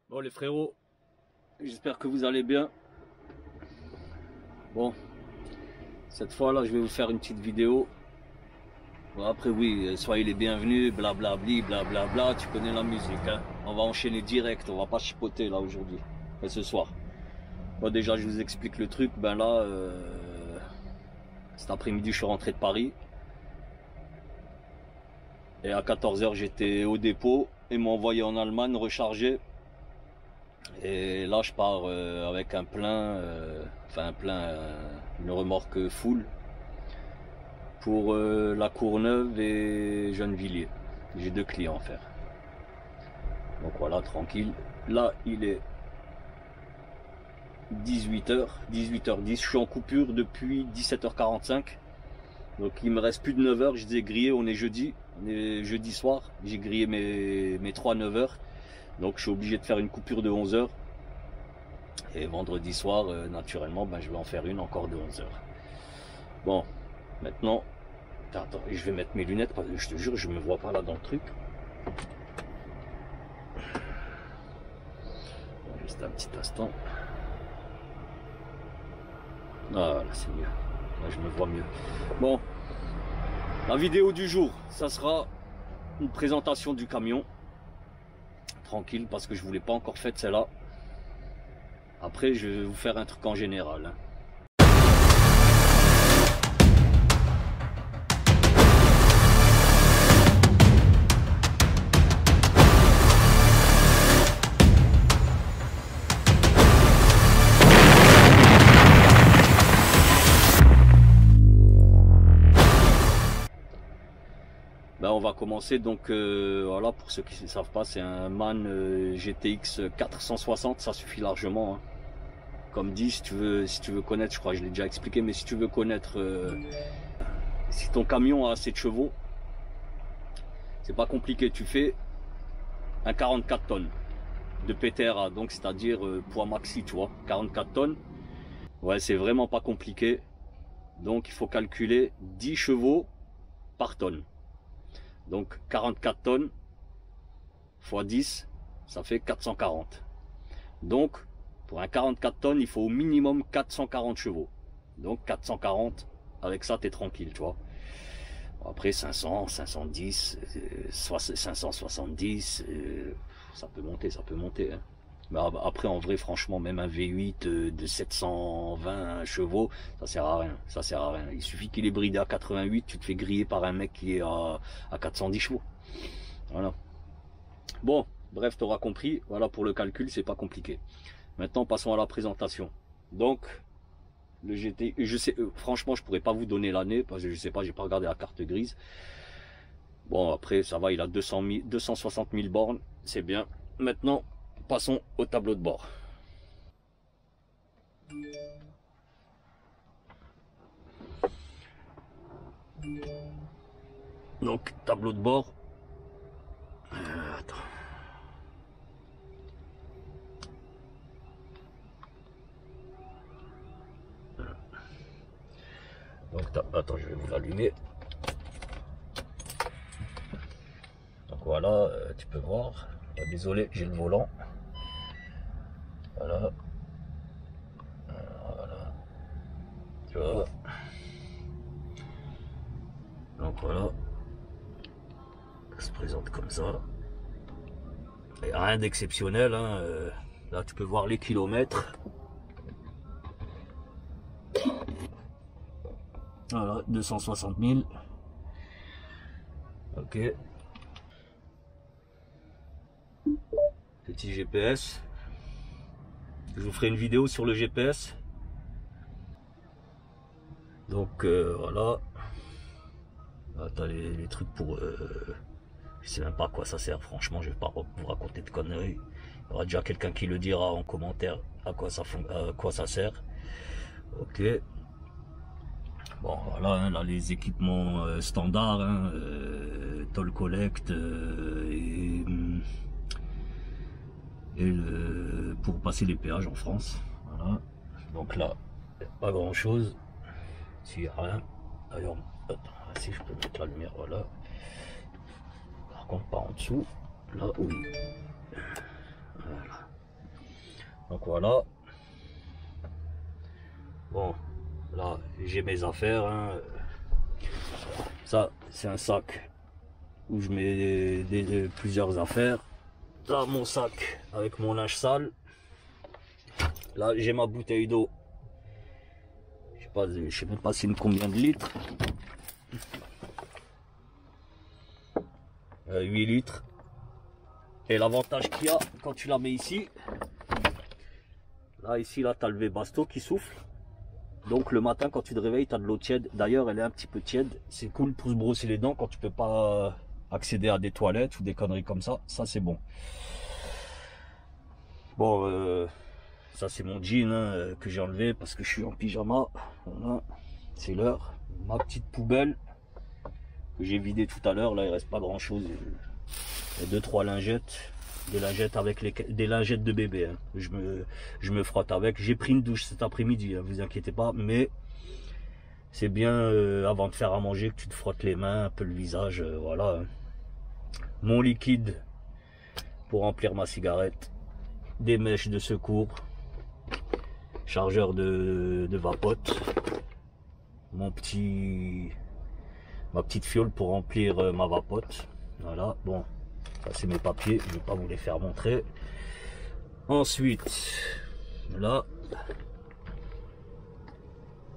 Bon les frérots, j'espère que vous allez bien. Bon, cette fois là je vais vous faire une petite vidéo. Bon, après oui, soyez les bienvenus, blablabli, blablabla, tu connais la musique hein. On va enchaîner direct, on va pas chipoter là aujourd'hui, enfin, ce soir. Bon déjà je vous explique le truc, ben là, cet après-midi je suis rentré de Paris. Et à 14 h j'étais au dépôt, ils m'ont envoyé en Allemagne recharger. Et là je pars avec un plein, une remorque full pour La Courneuve et Gennevilliers. J'ai 2 clients à faire. Donc voilà, tranquille. Là il est 18 h, 18 h 10, je suis en coupure depuis 17 h 45. Donc il me reste plus de 9 h, je les ai grillés, on est jeudi soir, j'ai grillé mes 3 9 h. Donc je suis obligé de faire une coupure de 11 h. Et vendredi soir, naturellement, ben, je vais en faire une encore de 11 h. Bon, maintenant, attends, je vais mettre mes lunettes parce que je te jure, je me vois pas là dans le truc. Bon, juste un petit instant. Ah là, c'est mieux. Là, je me vois mieux. Bon, la vidéo du jour, ça sera une présentation du camion. Tranquille, parce que je ne vous l'ai pas encore faite celle-là. Après, je vais vous faire un truc en général. Hein. Ben, on va commencer donc voilà, pour ceux qui ne savent pas, c'est un MAN GTX 460, ça suffit largement. Hein. Comme dit, si tu veux connaître, je crois que je l'ai déjà expliqué, mais si tu veux connaître si ton camion a assez de chevaux, c'est pas compliqué, tu fais un 44 tonnes de PTRA, donc c'est-à-dire poids maxi, tu vois, 44 tonnes. Ouais, c'est vraiment pas compliqué. Donc il faut calculer 10 chevaux par tonne. Donc 44 tonnes x 10, ça fait 440. Donc pour un 44 tonnes, il faut au minimum 440 chevaux. Donc 440, avec ça, tu es tranquille, tu vois. Après 500, 510, 570, ça peut monter. Hein. Mais après, en vrai, franchement, même un V8 de 720 chevaux, ça sert à rien. Ça sert à rien. Il suffit qu'il est bridé à 88, tu te fais griller par un mec qui est à 410 chevaux. Voilà. Bon, bref, tu auras compris. Voilà, pour le calcul, c'est pas compliqué. Maintenant, passons à la présentation. Donc, le GT, je sais, franchement, je pourrais pas vous donner l'année parce que je sais pas, j'ai pas regardé la carte grise. Bon, après, ça va, il a 260 000 bornes, c'est bien. Maintenant, passons au tableau de bord. Donc, tableau de bord. Attends. Donc, attends, je vais vous l'allumer. Donc voilà, tu peux voir. Désolé, j'ai le volant. Voilà. Voilà. Tu vois. Donc voilà. Ça se présente comme ça. Et rien d'exceptionnel. Hein. Là, tu peux voir les kilomètres. Voilà, 260 000. Ok. Petit GPS. Je vous ferai une vidéo sur le GPS. Donc voilà. Là, t'as les trucs pour... je sais même pas à quoi ça sert, franchement, je vais pas vous raconter de conneries. Il y aura déjà quelqu'un qui le dira en commentaire à quoi ça sert. Ok. Bon voilà, hein, là les équipements standards, hein, toll collect pour passer les péages en France. Voilà. Donc là, pas grand chose. S'il n'y a rien. D'ailleurs, si je peux mettre la lumière, voilà. Par contre, pas en dessous. Là, oui. Voilà. Donc voilà. Bon, là j'ai mes affaires, hein. Ça c'est un sac où je mets plusieurs affaires. Là mon sac avec mon linge sale. Là j'ai ma bouteille d'eau. Je sais même pas c'est combien de litres. 8 litres. Et l'avantage qu'il y a quand tu la mets ici, là ici là tu as le Webasto qui souffle. Donc le matin quand tu te réveilles, tu as de l'eau tiède. D'ailleurs elle est un petit peu tiède. C'est cool pour se brosser les dents quand tu peux pas accéder à des toilettes ou des conneries comme ça. Ça c'est bon. Bon, ça c'est mon jean hein, que j'ai enlevé parce que je suis en pyjama. Voilà, c'est l'heure. Ma petite poubelle que j'ai vidée tout à l'heure. Là il reste pas grand chose. Il y a 2-3 lingettes. Des lingettes avec des lingettes de bébé. Hein. Je me frotte avec. J'ai pris une douche cet après-midi, hein, vous inquiétez pas. Mais c'est bien avant de faire à manger que tu te frottes les mains, un peu le visage. Voilà. Hein. Mon liquide pour remplir ma cigarette. Des mèches de secours. Chargeur de vapote. Ma petite fiole pour remplir ma vapote. Voilà. Bon. Ça c'est mes papiers, je vais pas vous les faire montrer. Ensuite, là,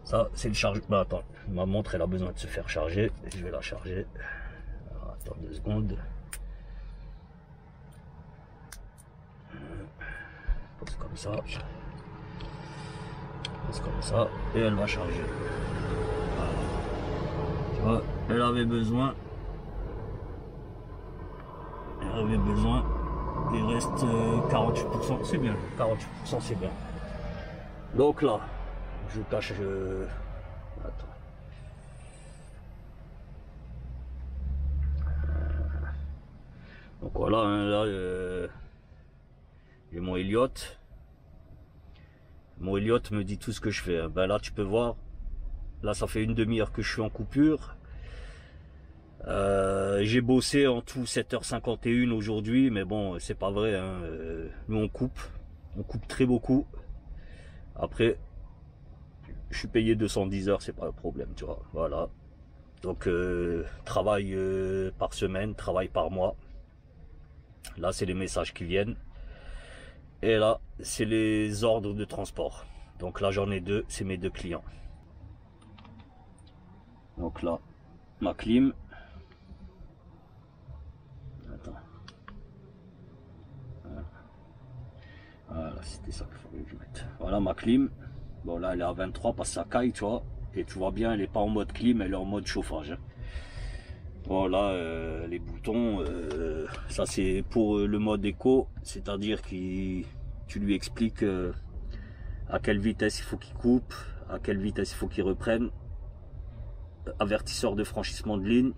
ça c'est le chargeur. Bah attends, ma montre elle a besoin de se faire charger. Je vais la charger. Alors, attends 2 secondes. Pose comme ça. Pose comme ça et elle va charger. Voilà. Tu vois, elle avait besoin. Avait besoin, il reste 48%, c'est bien, 48% c'est bien. Donc là, je cache, attends. Donc voilà, hein, là, j'ai mon Elliot. Mon Elliot me dit tout ce que je fais. Ben là, tu peux voir, là, ça fait une demi-heure que je suis en coupure. J'ai bossé en tout 7h51 aujourd'hui, mais bon, c'est pas vrai. Hein. Nous on coupe très beaucoup. Après, je suis payé 210 heures, c'est pas un problème, tu vois. Voilà. Donc travail par semaine, travail par mois. Là, c'est les messages qui viennent. Et là, c'est les ordres de transport. Donc là, j'en ai 2, c'est mes 2 clients. Donc là, ma clim. Voilà, c'était ça qu'il fallait que je mette. Voilà ma clim. Bon là elle est à 23 parce que ça caille, tu vois. Et tu vois bien, elle n'est pas en mode clim, elle est en mode chauffage. Voilà les boutons. Ça c'est pour le mode éco, c'est-à-dire que tu lui expliques à quelle vitesse il faut qu'il coupe, à quelle vitesse il faut qu'il reprenne. Avertisseur de franchissement de ligne,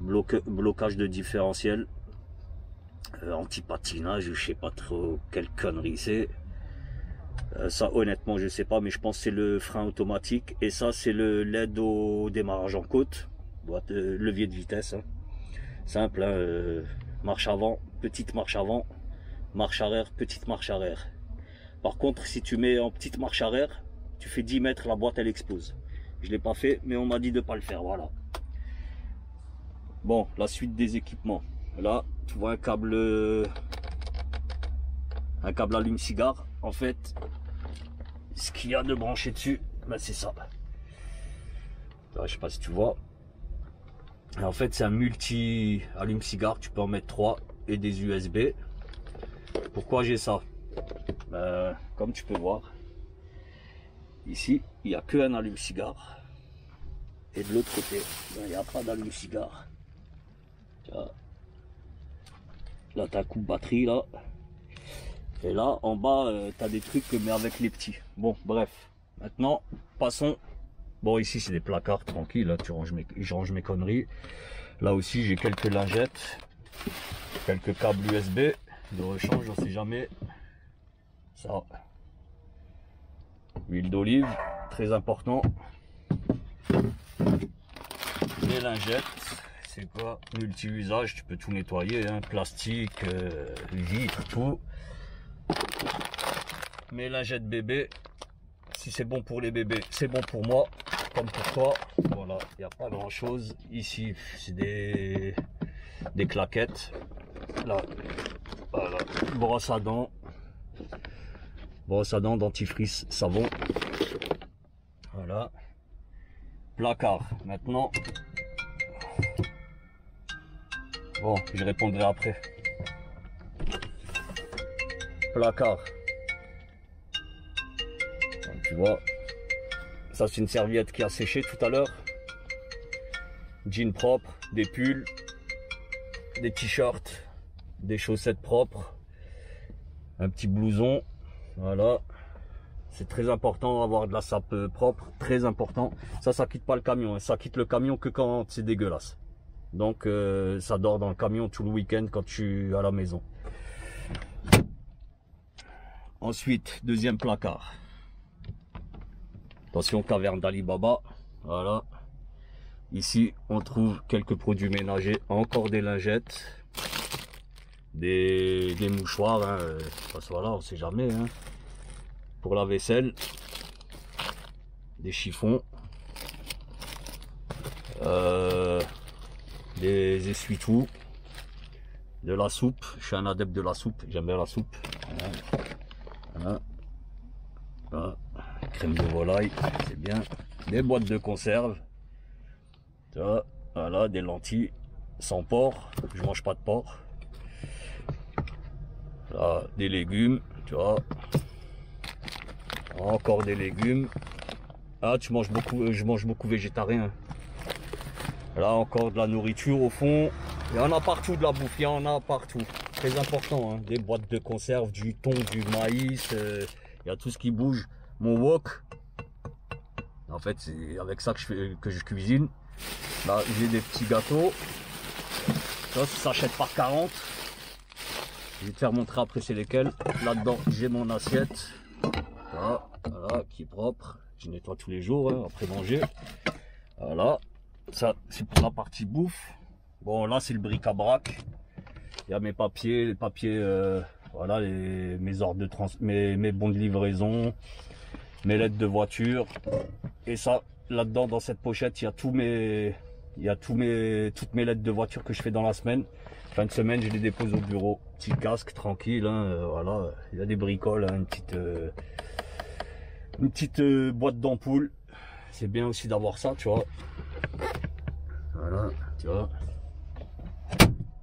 blocage de différentiel. Anti-patinage, je sais pas trop quelle connerie c'est. Ça honnêtement je sais pas, mais je pense que c'est le frein automatique. Et ça c'est l'aide au démarrage en côte. Boîte levier de vitesse. Hein. Simple, hein, marche avant, petite marche avant, marche arrière, petite marche arrière. Par contre si tu mets en petite marche arrière, tu fais 10 mètres, la boîte elle explose. Je l'ai pas fait, mais on m'a dit de pas le faire, voilà. Bon, la suite des équipements. Là, tu vois un câble allume-cigare. En fait, ce qu'il y a de branché dessus, ben c'est ça. Là, je sais pas si tu vois. Et en fait, c'est un multi allume-cigare. Tu peux en mettre 3 et des USB. Pourquoi j'ai ça? Comme tu peux voir, ici, il n'y a que un allume-cigare. Et de l'autre côté, il n'y a pas d'allume-cigare. Là, tu as un coup de batterie, là. Et là, en bas, tu as des trucs, mais avec les petits. Bon, bref. Maintenant, passons. Bon, ici, c'est des placards, tranquille. Là, je range mes conneries. Là aussi, j'ai quelques lingettes. Quelques câbles USB de rechange, on sait jamais. Ça. Huile d'olive, très important. Les lingettes. C'est quoi? Multi-usage, tu peux tout nettoyer, hein, plastique, vitre, tout. mes lingettes bébés. Si c'est bon pour les bébés, c'est bon pour moi, comme pour toi. Voilà, il n'y a pas grand chose. Ici, c'est des claquettes. Là, voilà, brosse à dents, dentifrice, savon. Voilà. Placard. Maintenant, bon, je répondrai après. Placard. Donc, tu vois, ça c'est une serviette qui a séché tout à l'heure. Jeans propres, des pulls, des t-shirts, des chaussettes propres, un petit blouson. Voilà, c'est très important d'avoir de la sape propre, très important. Ça quitte pas le camion, hein. Ça quitte le camion que quand c'est dégueulasse. Donc ça dort dans le camion tout le week-end quand je suis à la maison. Ensuite, deuxième placard. Attention, caverne d'Ali Baba. Voilà. Ici, on trouve quelques produits ménagers, encore des lingettes, des mouchoirs, hein, parce que voilà, on sait jamais, hein. Pour la vaisselle, des chiffons, des essuie-tout, de la soupe. Je suis un adepte de la soupe, j'aime bien la soupe. Voilà. Voilà. Crème de volaille, c'est bien. Des boîtes de conserve. Voilà, des lentilles sans porc, je mange pas de porc. Là, des légumes, tu vois. Encore des légumes. Ah, tu manges beaucoup, je mange beaucoup végétarien. Là, encore de la nourriture au fond. Il y en a partout de la bouffe, il y en a partout. Très important, hein. Des boîtes de conserve, du thon, du maïs, il y a tout ce qui bouge. Mon wok, en fait, c'est avec ça que je cuisine. Là, j'ai des petits gâteaux. Ça s'achète par 40. Je vais te faire montrer après c'est lesquels. Là-dedans, j'ai mon assiette. Voilà, voilà, qui est propre. Je nettoie tous les jours, hein, après manger. Voilà. Ça, c'est pour la partie bouffe. Bon, là, c'est le bric-à-brac. Il y a mes papiers, les papiers, voilà, mes ordres de mes bons de livraison, mes lettres de voiture. Et ça, là-dedans, dans cette pochette, il y a toutes mes lettres de voiture que je fais dans la semaine. Fin de semaine, je les dépose au bureau. Petit casque, tranquille, hein, voilà. Il y a des bricoles, hein, une petite boîte d'ampoule. C'est bien aussi d'avoir ça, tu vois. Voilà, tu vois.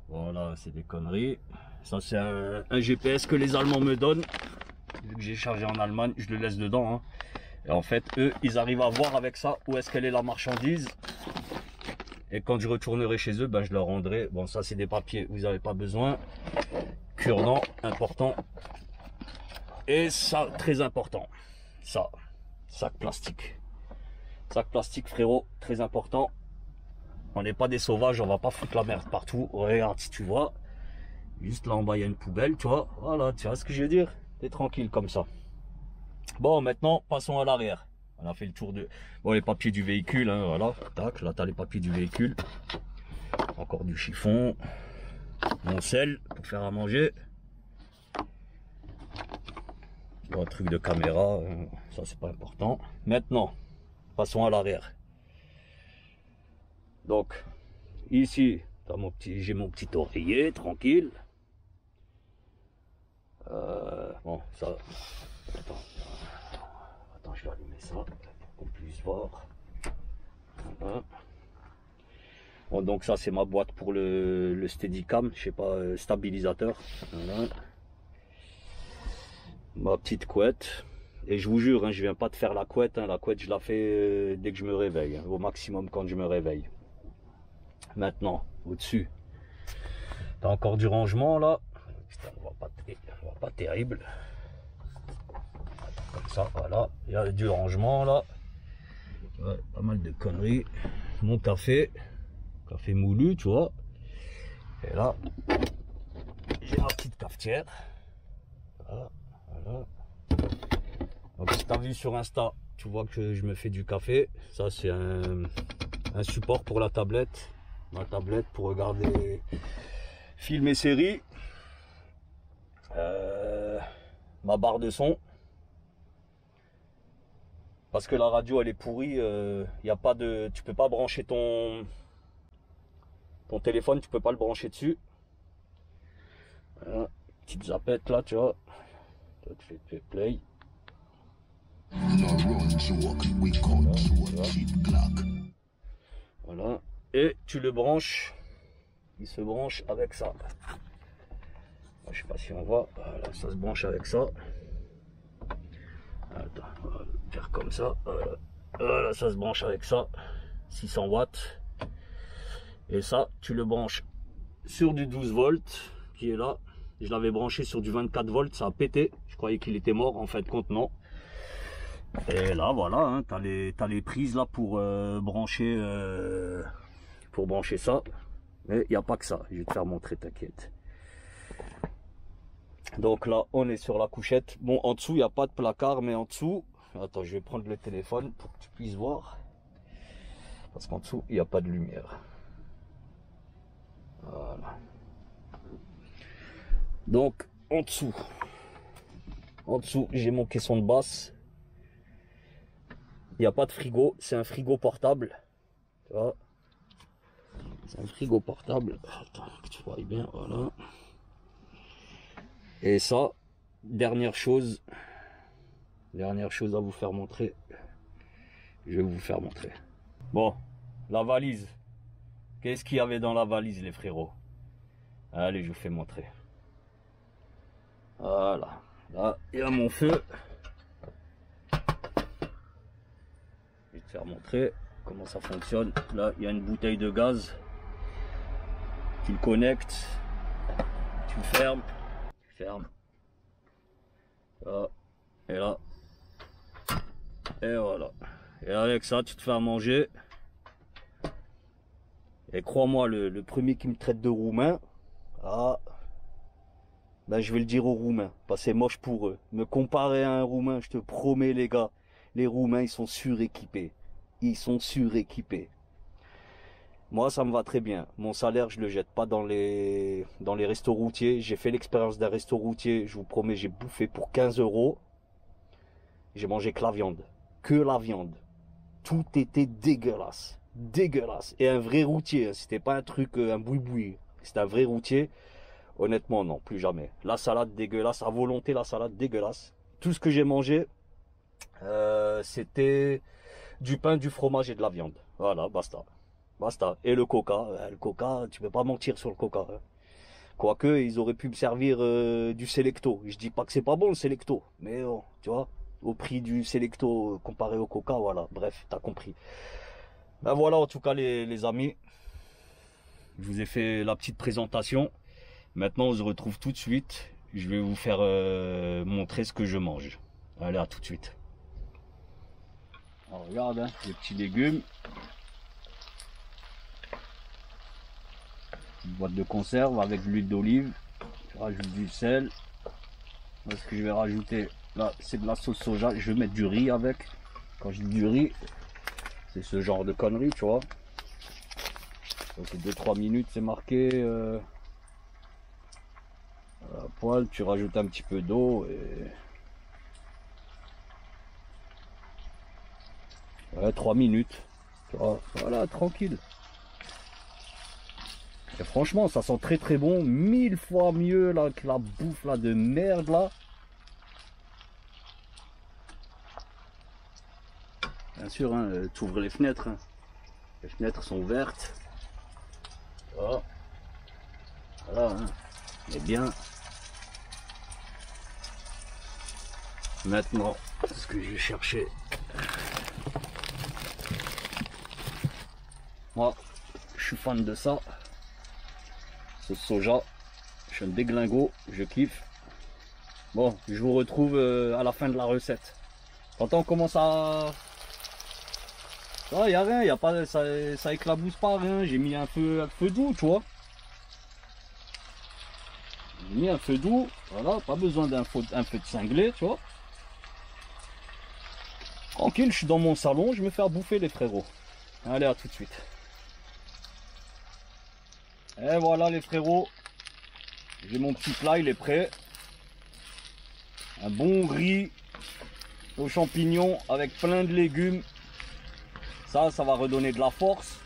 Voilà, c'est des conneries. Ça, c'est un GPS que les Allemands me donnent. Vu que j'ai chargé en Allemagne, je le laisse dedans, hein. Et en fait, eux, ils arrivent à voir avec ça où est-ce qu'elle est la marchandise. Et quand je retournerai chez eux, ben, je leur rendrai. Bon, ça, c'est des papiers, vous n'avez pas besoin. Cure-dent, important. Et ça, très important. Ça, sac plastique. Sac plastique, frérot, très important. On n'est pas des sauvages, on va pas foutre la merde partout. Regarde, si tu vois. Juste là en bas, il y a une poubelle, tu vois. Voilà, tu vois ce que je veux dire? T'es tranquille comme ça. Bon, maintenant, passons à l'arrière. On a fait le tour de... Bon, les papiers du véhicule, hein, voilà. Tac, là, tu as les papiers du véhicule. Encore du chiffon. Mon sel pour faire à manger. Bon, un truc de caméra, ça, c'est pas important. Maintenant, passons à l'arrière. Donc, ici, j'ai mon petit oreiller, tranquille. Bon, ça... Attends, je vais allumer ça pour qu'on puisse voir. Voilà. Bon, donc ça, c'est ma boîte pour le Steadicam, je sais pas, stabilisateur. Voilà. Ma petite couette. Et je vous jure, hein, je viens pas de faire la couette. Hein, la couette, je la fais dès que je me réveille, hein, au maximum quand je me réveille. Maintenant, au-dessus, t'as encore du rangement là. Putain, on voit pas terrible. Comme ça, voilà. Il y a du rangement là. Ouais, pas mal de conneries. Mon café moulu, tu vois. Et là, j'ai ma petite cafetière. Voilà, voilà. Donc si tu as vu sur Insta, tu vois que je me fais du café. Ça, c'est un support pour la tablette. Ma tablette pour regarder films et séries. Ma barre de son. Parce que la radio elle est pourrie, y a pas de, tu peux pas brancher ton téléphone, tu peux pas le brancher dessus. Voilà, petite zapette là, tu vois. Toi, tu fais play. Voilà. Et tu le branches. Il se branche avec ça. Je sais pas si on voit. Voilà, ça se branche avec ça. Attends, on va faire comme ça. Voilà. Voilà, ça se branche avec ça. 600 watts. Et ça, tu le branches sur du 12 volts qui est là. Je l'avais branché sur du 24 volts, ça a pété. Je croyais qu'il était mort, en fait, compte non. Et là, voilà, hein, t'as les prises là pour brancher ça. Mais il n'y a pas que ça. Je vais te faire montrer, t'inquiète. Donc là, on est sur la couchette. Bon, en dessous, il n'y a pas de placard, mais en dessous... Attends, je vais prendre le téléphone pour que tu puisses voir. Parce qu'en dessous, il n'y a pas de lumière. Voilà. Donc, en dessous, j'ai mon caisson de basse. Il n'y a pas de frigo, c'est un frigo portable. Tu vois, c'est un frigo portable. Attends, que tu vois bien, voilà. Et ça, dernière chose à vous faire montrer. Je vais vous faire montrer. Bon, la valise. Qu'est-ce qu'il y avait dans la valise, les frérots? Allez, je vous fais montrer. Voilà. Là, il y a mon feu. Je vais te faire montrer comment ça fonctionne. Là, il y a une bouteille de gaz. Tu le connectes. Tu le fermes. Tu fermes. Là. Et là. Et voilà. Et avec ça, tu te fais à manger. Et crois-moi, le premier qui me traite de roumain, ah, ben je vais le dire aux Roumains, parce que c'est moche pour eux. Me comparer à un Roumain, je te promets les gars, les Roumains ils sont suréquipés. Ils sont suréquipés. Moi ça me va très bien. Mon salaire je le jette pas dans les restos routiers. J'ai fait l'expérience d'un resto routier, je vous promets, j'ai bouffé pour 15 €. J'ai mangé que la viande. Que la viande. Tout était dégueulasse. Dégueulasse. Et un vrai routier, c'était pas un truc, un boui-boui. C'était un vrai routier. Honnêtement, non, plus jamais. La salade dégueulasse, à volonté, la salade dégueulasse. Tout ce que j'ai mangé, c'était du pain, du fromage et de la viande. Voilà, basta. Basta. Et le coca, tu peux pas mentir sur le coca. Hein. Quoique, ils auraient pu me servir du Selecto. Je dis pas que c'est pas bon le Selecto, mais oh, tu vois, au prix du Selecto comparé au coca, voilà. Bref, t'as compris. Ben voilà, en tout cas, les amis, je vous ai fait la petite présentation. Maintenant, on se retrouve tout de suite. Je vais vous faire montrer ce que je mange. Allez, à tout de suite. Alors, regarde, hein, les petits légumes. Une boîte de conserve avec de l'huile d'olive. Je rajoute du sel. Là, ce que je vais rajouter, là, c'est de la sauce soja. Je vais mettre du riz avec. Quand je dis du riz, c'est ce genre de conneries, tu vois. Donc, 2-3 minutes, c'est marqué. À poêle, tu rajoutes un petit peu d'eau et... Ouais, 3 minutes. Tu vois, voilà, tranquille. Et franchement, ça sent très très bon. 1000 fois mieux là, que la bouffe là, de merde là. Bien sûr, hein, tu ouvres les fenêtres. Hein. Les fenêtres sont ouvertes. Voilà. Voilà, hein. Et bien. Maintenant, ce que je vais chercher. Moi, je suis fan de ça. Ce soja. Je suis un déglingo. Je kiffe. Bon, je vous retrouve à la fin de la recette. Quand on commence à... il n'y a rien, y a pas, ça éclabousse pas, rien. J'ai mis un feu doux, tu vois. J'ai mis un feu doux. Voilà, pas besoin d'un feu de cinglé, tu vois. Tranquille, je suis dans mon salon, je vais me faire bouffer les frérots. Allez, à tout de suite. Et voilà les frérots. J'ai mon petit plat, il est prêt. Un bon riz. aux champignons avec plein de légumes. Ça va redonner de la force.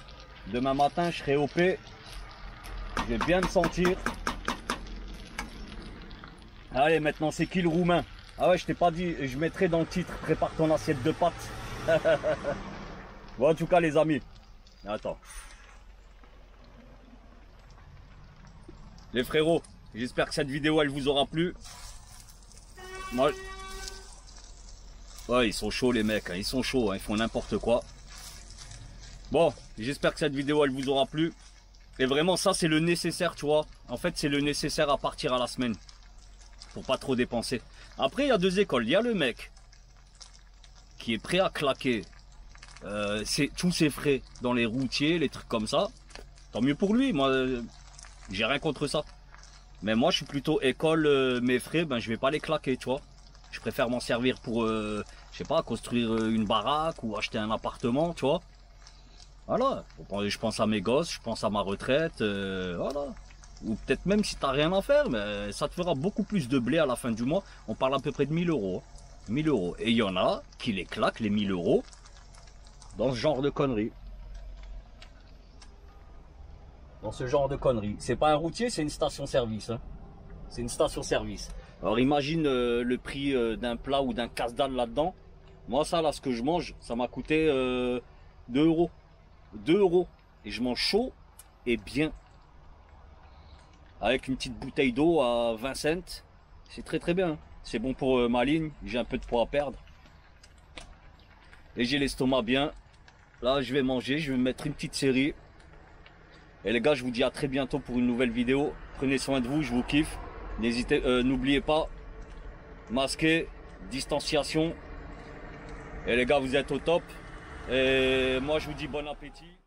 Demain matin, je serai OP. Je vais bien me sentir. Allez, maintenant, c'est qui le roumain? Ah ouais, je t'ai pas dit, je mettrai dans le titre, prépare ton assiette de pâtes. Bon, en tout cas, les amis, attends. Les frérots, j'espère que cette vidéo, elle vous aura plu. Moi... Ouais, ils sont chauds, les mecs, hein, ils sont chauds, hein, ils font n'importe quoi. Bon, j'espère que cette vidéo, elle vous aura plu. Et vraiment, ça, c'est le nécessaire, tu vois. En fait, c'est le nécessaire à partir à la semaine. Pour pas trop dépenser. Après, il y a deux écoles. Il y a le mec qui est prêt à claquer tous ses frais dans les routiers, les trucs comme ça. Tant mieux pour lui. Moi, j'ai rien contre ça. Mais moi, je suis plutôt école. Mes frais, ben, je vais pas les claquer, tu vois. Je préfère m'en servir pour, je sais pas, construire une baraque ou acheter un appartement, tu vois. Voilà. Je pense à mes gosses, je pense à ma retraite, voilà. Ou peut-être même si tu n'as rien à faire, mais ça te fera beaucoup plus de blé à la fin du mois. On parle à peu près de 1000 euros. 1000 euros. Et il y en a qui les claquent, les 1000 euros, dans ce genre de conneries. Dans ce genre de conneries. C'est pas un routier, c'est une station-service. Hein. C'est une station-service. Alors imagine le prix d'un plat ou d'un casse-dalle là-dedans. Moi, ça, là, ce que je mange, ça m'a coûté 2 euros. 2 euros. Et je mange chaud et bien. Avec une petite bouteille d'eau à 20 cents, c'est très très bien. C'est bon pour ma ligne, j'ai un peu de poids à perdre. Et j'ai l'estomac bien. Là, je vais manger, je vais me mettre une petite série. Et les gars, je vous dis à très bientôt pour une nouvelle vidéo. Prenez soin de vous, je vous kiffe. N'hésitez, n'oubliez pas, masquer, distanciation. Et les gars, vous êtes au top. Et moi, je vous dis bon appétit.